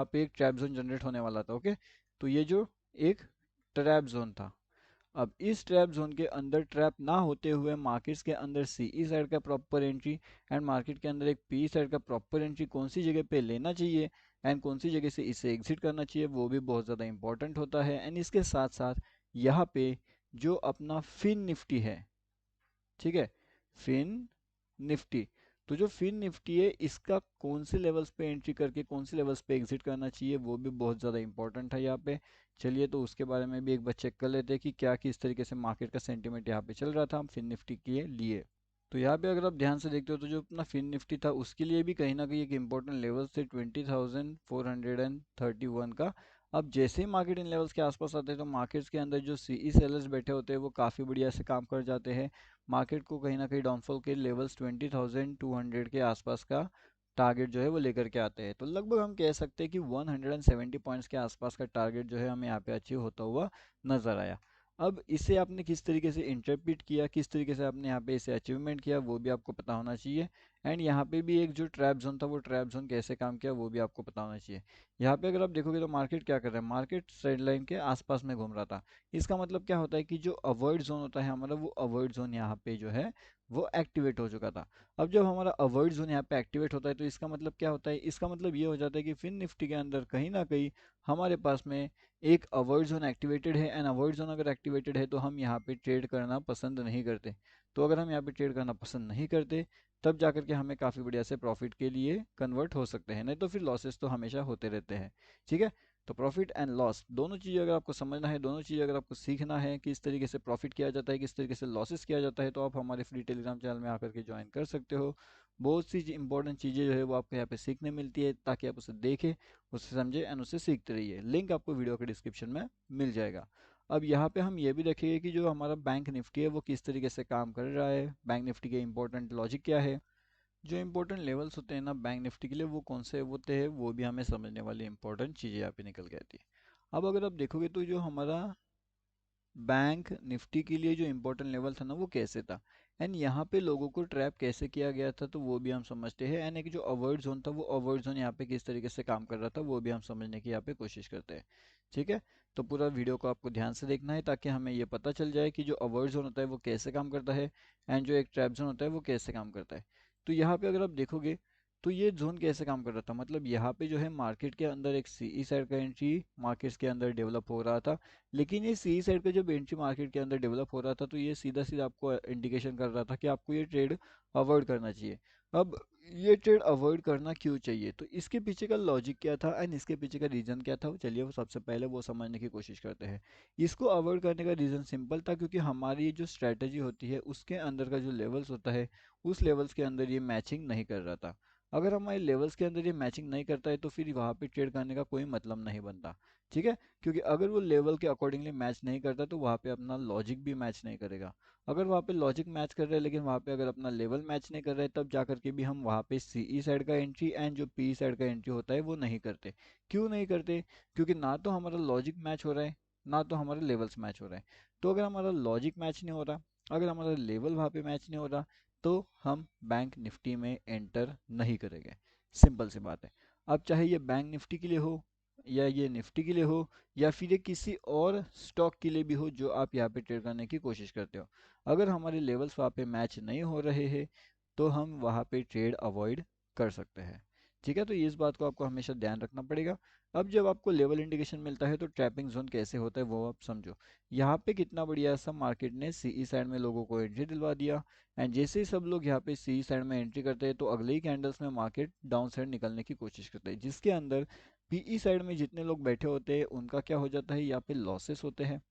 यहाँ पे एक ट्रैप जोन जनरेट होने वाला था। ओके, तो ये जो एक ट्रैप जोन था, अब इस ट्रैप जोन के अंदर ट्रैप ना होते हुए मार्केट्स के अंदर सीई साइड का प्रॉपर एंट्री एंड मार्केट के अंदर एक पी साइड का प्रॉपर एंट्री कौन सी जगह पे लेना चाहिए एंड कौन सी जगह से इसे एग्जिट करना चाहिए, वो भी बहुत ज़्यादा इंपॉर्टेंट होता है। एंड इसके साथ साथ यहाँ पे जो अपना फिन निफ्टी है, ठीक है, फिन निफ्टी, तो जो फिन निफ्टी है इसका कौन से लेवल्स पे एंट्री करके कौन से लेवल्स पे एग्जिट करना चाहिए, वो भी बहुत ज़्यादा इंपॉर्टेंट है यहाँ पे। चलिए तो उसके बारे में भी एक बार चेक कर लेते हैं कि क्या किस तरीके से मार्केट का सेंटीमेंट यहाँ पे चल रहा था फिन निफ्टी के लिए। तो यहाँ पे अगर आप ध्यान से देखते हो तो जो अपना फिन निफ्टी था उसके लिए भी कहीं ना कहीं एक इंपॉर्टेंट लेवल थे 20,431 का। अब जैसे ही मार्केट इन लेवल्स के आसपास आते हैं तो मार्केट्स के अंदर जो सीई सेलर्स बैठे होते हैं वो काफ़ी बढ़िया से काम कर जाते हैं, मार्केट को कहीं ना कहीं डाउनफॉल के लेवल्स 20,200 के आसपास का टारगेट जो है वो लेकर के आते हैं। तो लगभग हम कह सकते हैं कि 170 पॉइंट्स के आसपास का टारगेट जो है हमें यहाँ पे अचीव होता हुआ नजर आया। अब इसे आपने किस तरीके से इंटरप्रेट किया, किस तरीके से आपने यहाँ पे इसे अचीवमेंट किया, वो भी आपको पता होना चाहिए। एंड यहाँ पे भी एक जो ट्रैप जोन था वो ट्रैप जोन कैसे काम किया वो भी आपको पता होना चाहिए। यहाँ पे अगर आप देखोगे तो मार्केट क्या कर रहा है, मार्केट ट्रेंड लाइन के आसपास में घूम रहा था। इसका मतलब क्या होता है कि जो अवॉइड जोन होता है हमारा, वो अवॉइड जोन यहाँ पे जो है वो एक्टिवेट हो चुका था। अब जब हमारा अवॉइड जोन यहाँ पे एक्टिवेट होता है तो इसका मतलब क्या होता है, इसका मतलब ये हो जाता है कि फिन निफ्टी के अंदर कहीं ना कहीं हमारे पास में एक अवॉइड जोन एक्टिवेटेड है। एंड अवॉइड जोन अगर एक्टिवेटेड है तो हम यहाँ पे ट्रेड करना पसंद नहीं करते। तो अगर हम यहाँ पे ट्रेड करना पसंद नहीं करते तब जाकर के हमें काफ़ी बढ़िया से प्रॉफिट के लिए कन्वर्ट हो सकते हैं, नहीं तो फिर लॉसेस तो हमेशा होते रहते हैं। ठीक है, तो प्रॉफिट एंड लॉस दोनों चीज़ें अगर आपको समझना है, दोनों चीज़ें अगर आपको सीखना है किस तरीके से प्रॉफिट किया जाता है किस तरीके से लॉसेस किया जाता है, तो आप हमारे फ्री टेलीग्राम चैनल में आकर के ज्वाइन कर सकते हो। बहुत सी इंपॉर्टेंट चीज़ें जो है वो आपको यहाँ पे सीखने मिलती है ताकि आप उसे देखें, उसे समझें एंड उसे सीखते रहिए। लिंक आपको वीडियो के डिस्क्रिप्शन में मिल जाएगा। अब यहाँ पे हम ये भी देखेंगे कि जो हमारा बैंक निफ्टी है वो किस तरीके से काम कर रहा है, बैंक निफ्टी के इंपॉर्टेंट लॉजिक क्या है, जो इंपॉर्टेंट लेवल्स होते हैं ना बैंक निफ्टी के लिए वो कौन से होते हैं, वो भी हमें समझने वाली इंपॉर्टेंट चीज़ें यहाँ पे निकल के आती है। अब अगर आप देखोगे तो जो हमारा बैंक निफ्टी के लिए जो इंपॉर्टेंट लेवल था ना वो कैसे था एंड यहाँ पे लोगों को ट्रैप कैसे किया गया था, तो वो भी हम समझते हैं। एंड एक जो अवॉइड जोन था वो अवॉइड जोन यहाँ पे किस तरीके से काम कर रहा था वो भी हम समझने की यहाँ पे कोशिश करते हैं। ठीक है, तो पूरा वीडियो को आपको ध्यान से देखना है ताकि हमें ये पता चल जाए कि जो अवॉइड जोन होता है वो कैसे काम करता है एंड जो एक ट्रैप जोन होता है वो कैसे काम करता है। तो यहाँ पे अगर आप देखोगे तो ये जोन कैसे काम कर रहा था, मतलब यहाँ पे जो है मार्केट के अंदर एक सीई साइड का एंट्री मार्केट्स के अंदर डेवलप हो रहा था। लेकिन ये सी साइड पे जब एंट्री मार्केट के अंदर डेवलप हो रहा था तो ये सीधा सीधा आपको इंडिकेशन कर रहा था कि आपको ये ट्रेड अवॉइड करना चाहिए। अब ये ट्रेड अवॉइड करना क्यों चाहिए, तो इसके पीछे का लॉजिक क्या था एंड इसके पीछे का रीज़न क्या था, चलिए वो सबसे पहले वो समझने की कोशिश करते हैं। इसको अवॉइड करने का रीज़न सिंपल था, क्योंकि हमारी ये जो स्ट्रैटेजी होती है उसके अंदर का जो लेवल्स होता है उस लेवल्स के अंदर ये मैचिंग नहीं कर रहा था। अगर हमारे लेवल्स के अंदर ये मैचिंग नहीं करता है तो फिर वहाँ पे ट्रेड करने का कोई मतलब नहीं बनता। ठीक है, क्योंकि अगर वो लेवल के अकॉर्डिंगली मैच नहीं करता तो वहाँ पे अपना लॉजिक भी मैच नहीं करेगा। अगर वहाँ पे लॉजिक मैच कर रहा है लेकिन वहाँ पे अगर अपना लेवल मैच नहीं कर रहा है तब जा करके भी हम वहाँ पे सीई साइड का एंट्री एंड जो पी साइड का एंट्री होता है वो नहीं करते। क्यों नहीं करते, क्योंकि ना तो हमारा लॉजिक मैच हो रहा है ना तो हमारे लेवल्स मैच हो रहा है। तो अगर हमारा लॉजिक मैच नहीं हो रहा, अगर हमारा लेवल वहाँ पे मैच नहीं हो रहा, तो हम बैंक निफ्टी में एंटर नहीं करेंगे। सिंपल सी बात है। अब चाहे ये बैंक निफ्टी के लिए हो या ये निफ्टी के लिए हो या फिर ये किसी और स्टॉक के लिए भी हो जो आप यहाँ पे ट्रेड करने की कोशिश करते हो, अगर हमारे लेवल्स वहाँ पे मैच नहीं हो रहे हैं तो हम वहाँ पे ट्रेड अवॉइड कर सकते हैं। ठीक है, तो इस बात को आपको हमेशा ध्यान रखना पड़ेगा। अब जब आपको लेवल इंडिकेशन मिलता है तो ट्रैपिंग जोन कैसे होता है वो आप समझो। यहाँ पे कितना बढ़िया सा मार्केट ने सीई साइड में लोगों को एंट्री दिलवा दिया एंड जैसे ही सब लोग यहाँ पे सी साइड में एंट्री करते हैं तो अगले ही कैंडल्स में मार्केट डाउन साइड निकलने की कोशिश करते हैं, जिसके अंदर पीई साइड में जितने लोग बैठे होते हैं उनका क्या हो जाता है, यहाँ पे लॉसेस होते हैं।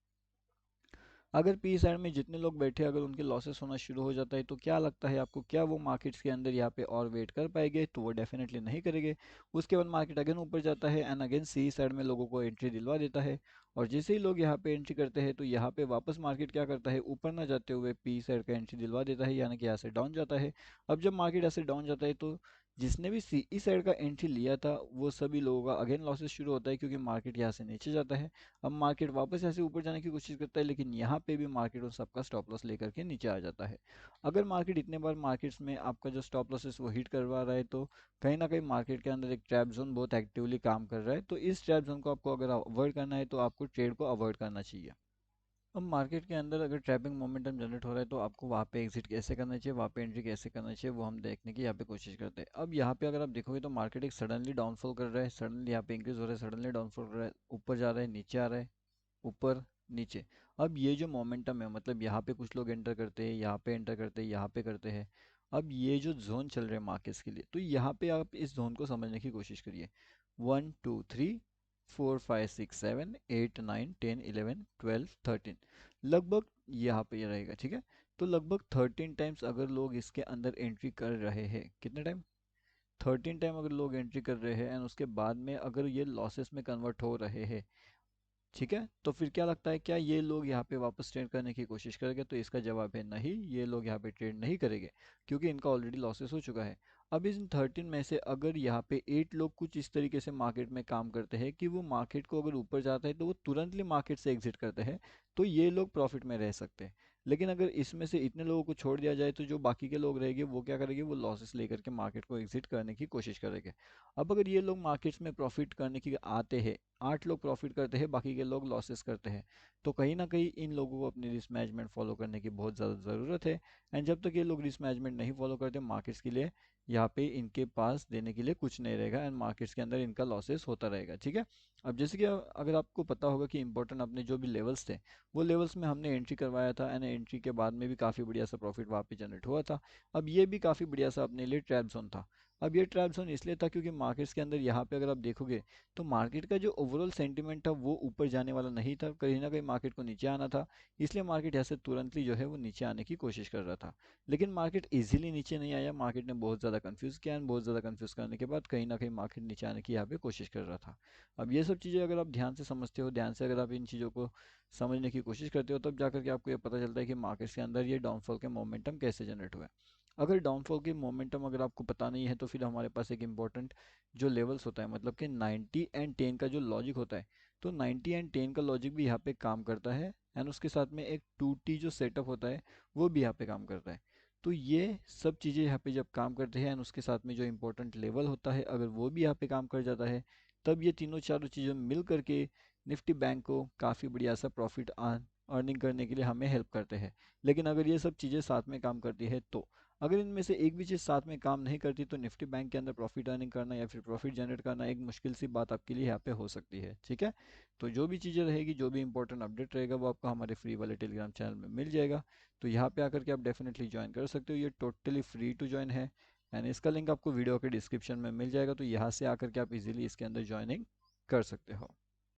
अगर पी साइड में जितने लोग बैठे अगर उनके लॉसेस होना शुरू हो जाता है तो क्या लगता है आपको, क्या वो मार्केट्स के अंदर यहाँ पे और वेट कर पाएंगे, तो वो डेफिनेटली नहीं करेंगे। उसके बाद मार्केट अगेन ऊपर जाता है एंड अगेन सी साइड में लोगों को एंट्री दिलवा देता है। और जैसे ही लोग यहाँ पे एंट्री करते हैं तो यहाँ पे वापस मार्केट क्या करता है, ऊपर ना जाते हुए पी साइड का एंट्री दिलवा देता है, यानी कि यहाँ से डाउन जाता है। अब जब मार्केट ऐसे डाउन जाता है तो जिसने भी सीई साइड का एंट्री लिया था वो सभी लोगों का अगेन लॉसेस शुरू होता है, क्योंकि मार्केट यहाँ से नीचे जाता है। अब मार्केट वापस ऐसे ऊपर जाने की कोशिश करता है, लेकिन यहाँ पे भी मार्केट उन सबका स्टॉप लॉस लेकर के नीचे आ जाता है। अगर मार्केट इतने बार मार्केट्स में आपका जो स्टॉप लॉसेस वो हिट करवा रहा है, तो कहीं ना कहीं मार्केट के अंदर एक ट्रैप जोन बहुत एक्टिवली काम कर रहा है। तो इस ट्रैप जोन को आपको अगर अवॉइड करना है तो आपको ट्रेड को अवॉइड करना चाहिए। अब मार्केट के अंदर अगर ट्रैपिंग मोमेंटम जनरेट हो रहा है तो आपको वहाँ पे एग्जिट कैसे करना चाहिए, वहाँ पे एंट्री कैसे करना चाहिए, वो हम देखने की यहाँ पे कोशिश करते हैं। अब यहाँ पे अगर आप देखोगे तो मार्केट एक सडनली डाउनफॉल कर रहा है, सडनली यहाँ पे इंक्रीज हो रहा है, सडनली डाउनफॉल कर रहा है, ऊपर जा रहा है, नीचे आ रहा है, ऊपर नीचे। अब ये जो मोमेंटम है, मतलब यहाँ पे कुछ लोग एंटर करते हैं, यहाँ पे एंटर करते हैं, यहाँ पे करते हैं। अब ये जो जोन चल रहे हैं मार्केट्स के लिए, तो यहाँ पे आप इस जोन को समझने की कोशिश करिए। 1 2 3 4 5 6 7 8 9 10 11 12 13, लगभग यहाँ पे ये रहेगा, ठीक है। तो लगभग 13 टाइम्स अगर लोग इसके अंदर एंट्री कर रहे हैं, कितने टाइम, 13 टाइम अगर लोग एंट्री कर रहे हैं, एंड उसके बाद में अगर ये लॉसेस में कन्वर्ट हो रहे हैं, ठीक है, तो फिर क्या लगता है, क्या ये लोग यहाँ पे वापस ट्रेड करने की कोशिश करेंगे? तो इसका जवाब है नहीं, ये लोग यहाँ पे ट्रेड नहीं करेंगे, क्योंकि इनका ऑलरेडी लॉसेस हो चुका है। अब इन 13 में से अगर यहाँ पे 8 लोग कुछ इस तरीके से मार्केट में काम करते हैं कि वो मार्केट को अगर ऊपर जाता है तो वो तुरंतली मार्केट से एग्जिट करते हैं, तो ये लोग प्रॉफिट में रह सकते हैं। लेकिन अगर इसमें से इतने लोगों को छोड़ दिया जाए तो जो बाकी के लोग रहेंगे वो क्या करेंगे, वो लॉसेस लेकर के मार्केट को एग्जिट करने की कोशिश करेंगे। अब अगर ये लोग मार्केट्स में प्रॉफिट करने की आते हैं, 8 लोग प्रॉफिट करते हैं, बाकी के लोग लॉसेस करते हैं, तो कहीं ना कहीं इन लोगों को अपनी रिस्क मैनेजमेंट फॉलो करने की बहुत ज़्यादा ज़रूरत है। एंड जब तक ये लोग रिस्क मैनेजमेंट नहीं फॉलो करते, मार्केट्स के लिए यहाँ पे इनके पास देने के लिए कुछ नहीं रहेगा, एंड मार्केट्स के अंदर इनका लॉसेस होता रहेगा, ठीक है। अब जैसे कि अगर आपको पता होगा कि इंपॉर्टेंट अपने जो भी लेवल्स थे, वो लेवल्स में हमने एंट्री करवाया था, एंड एंट्री के बाद में भी काफ़ी बढ़िया सा प्रॉफिट वहाँ पे जनरेट हुआ था। अब ये भी काफ़ी बढ़िया सा अपने लिए ट्रैप जोन था। अब ये ट्रैप जोन इसलिए था क्योंकि मार्केट्स के अंदर यहाँ पे अगर आप देखोगे तो मार्केट का जो ओवरऑल सेंटीमेंट था वो ऊपर जाने वाला नहीं था, कहीं ना कहीं मार्केट को नीचे आना था। इसलिए मार्केट यहाँ से तुरंतली जो है वो नीचे आने की कोशिश कर रहा था। लेकिन मार्केट इजीली नीचे नहीं आया, मार्केट ने बहुत ज़्यादा कंफ्यूज किया, एंड बहुत ज़्यादा कंफ्यूज करने के बाद कहीं ना कहीं मार्केट नीचे आने की यहाँ पे कोशिश कर रहा था। अब ये सब चीज़ें अगर आप ध्यान से समझते हो, ध्यान से अगर आप इन चीज़ों को समझने की कोशिश करते हो, तब जाकर के आपको ये पता चलता है कि मार्केट के अंदर ये डाउनफॉल के मोमेंटम कैसे जनरेट हुए। अगर डाउनफॉल की मोमेंटम अगर आपको पता नहीं है तो फिर हमारे पास एक इम्पॉर्टेंट जो लेवल्स होता है, मतलब कि 90 एंड 10 का जो लॉजिक होता है, तो 90 एंड 10 का लॉजिक भी यहाँ पे काम करता है, एंड उसके साथ में एक 2T जो सेटअप होता है वो भी यहाँ पे काम करता है। तो ये सब चीज़ें यहाँ पे जब काम करते हैं, एंड उसके साथ में जो इम्पोर्टेंट लेवल होता है अगर वो भी यहाँ पे काम कर जाता है, तब ये तीनों चारों चीज़ें मिल करके निफ्टी बैंक को काफ़ी बढ़िया सा प्रॉफिट अर्निंग करने के लिए हमें हेल्प करते हैं। लेकिन अगर ये सब चीज़ें साथ में काम करती है तो, अगर इनमें से एक भी चीज़ साथ में काम नहीं करती तो निफ्टी बैंक के अंदर प्रॉफिट अर्निंग करना या फिर प्रॉफिट जनरेट करना एक मुश्किल सी बात आपके लिए यहाँ पे हो सकती है, ठीक है। तो जो भी चीज़ें रहेगी, जो भी इंपॉर्टेंट अपडेट रहेगा, वो आपको हमारे फ्री वाले टेलीग्राम चैनल में मिल जाएगा। तो यहाँ पे आकर के आप डेफिनेटली ज्वाइन कर सकते हो, ये टोटली फ्री टू ज्वाइन है, एंड इसका लिंक आपको वीडियो के डिस्क्रिप्शन में मिल जाएगा। तो यहाँ से आकर के आप इजीली इसके अंदर ज्वाइनिंग कर सकते हो।